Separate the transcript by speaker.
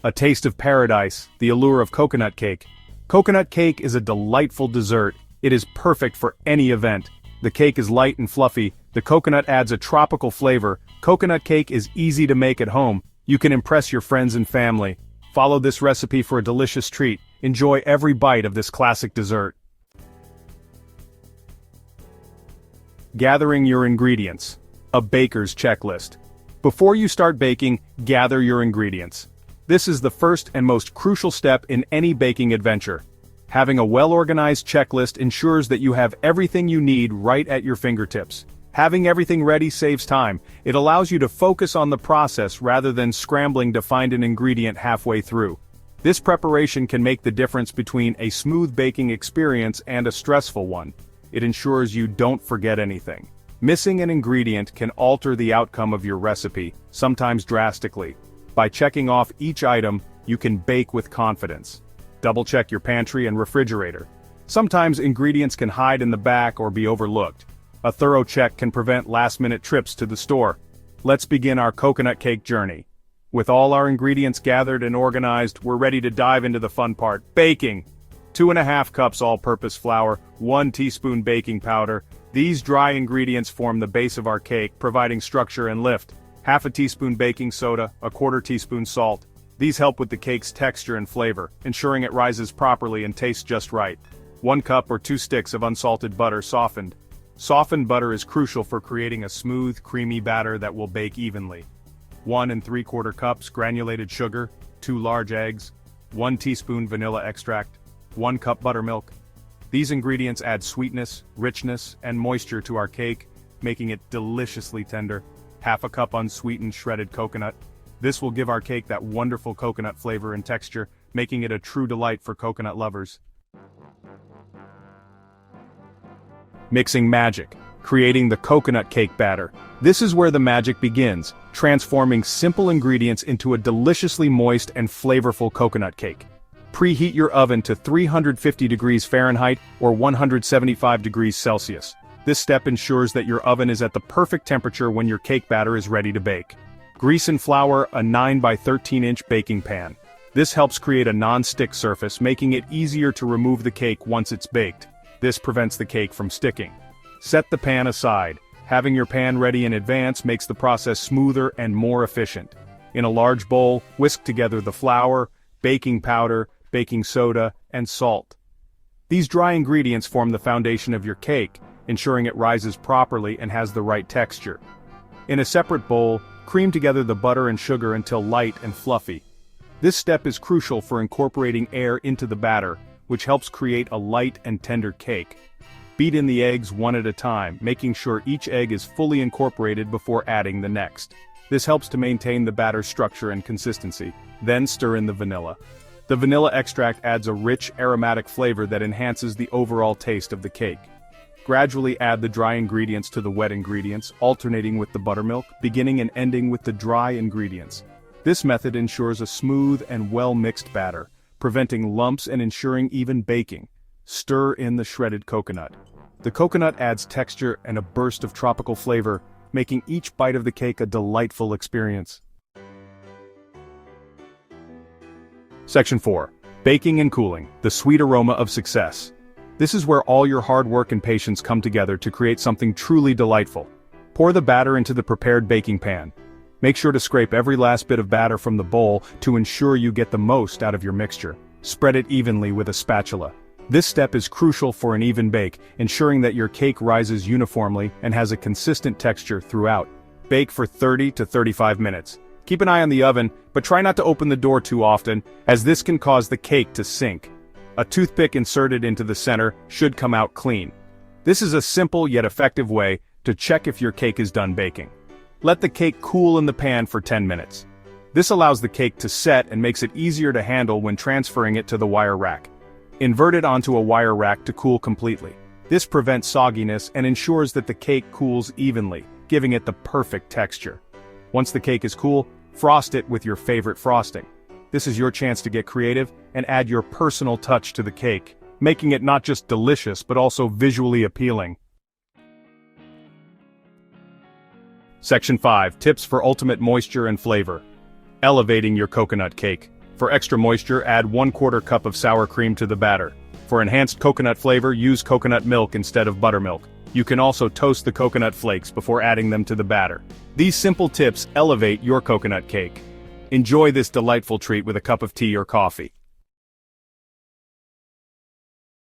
Speaker 1: A taste of paradise, the allure of coconut cake. Coconut cake is a delightful dessert. It is perfect for any event. The cake is light and fluffy, the coconut adds a tropical flavor, coconut cake is easy to make at home, you can impress your friends and family. Follow this recipe for a delicious treat, enjoy every bite of this classic dessert. Gathering your ingredients. A baker's checklist. Before you start baking, gather your ingredients. This is the first and most crucial step in any baking adventure. Having a well-organized checklist ensures that you have everything you need right at your fingertips. Having everything ready saves time. It allows you to focus on the process rather than scrambling to find an ingredient halfway through. This preparation can make the difference between a smooth baking experience and a stressful one. It ensures you don't forget anything. Missing an ingredient can alter the outcome of your recipe, sometimes drastically. By checking off each item, you can bake with confidence. Double-check your pantry and refrigerator. Sometimes ingredients can hide in the back or be overlooked. A thorough check can prevent last-minute trips to the store. Let's begin our coconut cake journey. With all our ingredients gathered and organized, we're ready to dive into the fun part, baking. 2½ cups all-purpose flour, 1 teaspoon baking powder. These dry ingredients form the base of our cake, providing structure and lift. ½ teaspoon baking soda, 1/4 teaspoon salt. These help with the cake's texture and flavor, ensuring it rises properly and tastes just right. 1 cup or 2 sticks of unsalted butter softened. Softened butter is crucial for creating a smooth, creamy batter that will bake evenly. 1 3/4 cups granulated sugar, 2 large eggs, 1 teaspoon vanilla extract, 1 cup buttermilk. These ingredients add sweetness, richness, and moisture to our cake, making it deliciously tender. ½ cup unsweetened shredded coconut. This will give our cake that wonderful coconut flavor and texture, making it a true delight for coconut lovers. Mixing magic. Creating the coconut cake batter. This is where the magic begins, transforming simple ingredients into a deliciously moist and flavorful coconut cake. Preheat your oven to 350 degrees Fahrenheit or 175 degrees Celsius. This step ensures that your oven is at the perfect temperature when your cake batter is ready to bake. Grease and flour a 9 by 13-inch baking pan. This helps create a non-stick surface, making it easier to remove the cake once it's baked. This prevents the cake from sticking. Set the pan aside. Having your pan ready in advance makes the process smoother and more efficient. In a large bowl, whisk together the flour, baking powder, baking soda, and salt. These dry ingredients form the foundation of your cake, ensuring it rises properly and has the right texture. In a separate bowl, cream together the butter and sugar until light and fluffy. This step is crucial for incorporating air into the batter, which helps create a light and tender cake. Beat in the eggs one at a time, making sure each egg is fully incorporated before adding the next. This helps to maintain the batter's structure and consistency. Then stir in the vanilla. The vanilla extract adds a rich, aromatic flavor that enhances the overall taste of the cake. Gradually add the dry ingredients to the wet ingredients, alternating with the buttermilk, beginning and ending with the dry ingredients. This method ensures a smooth and well-mixed batter, preventing lumps and ensuring even baking. Stir in the shredded coconut. The coconut adds texture and a burst of tropical flavor, making each bite of the cake a delightful experience. Section 4. Baking and cooling, the sweet aroma of success. This is where all your hard work and patience come together to create something truly delightful. Pour the batter into the prepared baking pan. Make sure to scrape every last bit of batter from the bowl to ensure you get the most out of your mixture. Spread it evenly with a spatula. This step is crucial for an even bake, ensuring that your cake rises uniformly and has a consistent texture throughout. Bake for 30 to 35 minutes. Keep an eye on the oven, but try not to open the door too often, as this can cause the cake to sink. A toothpick inserted into the center should come out clean. This is a simple yet effective way to check if your cake is done baking. Let the cake cool in the pan for 10 minutes. This allows the cake to set and makes it easier to handle when transferring it to the wire rack. Invert it onto a wire rack to cool completely. This prevents sogginess and ensures that the cake cools evenly, giving it the perfect texture. Once the cake is cool, frost it with your favorite frosting. This is your chance to get creative and add your personal touch to the cake, making it not just delicious but also visually appealing. Section 5. Tips for ultimate moisture and flavor. Elevating your coconut cake. For extra moisture, add 1/4 cup of sour cream to the batter. For enhanced coconut flavor, use coconut milk instead of buttermilk. You can also toast the coconut flakes before adding them to the batter. These simple tips elevate your coconut cake. Enjoy this delightful treat with a cup of tea or coffee.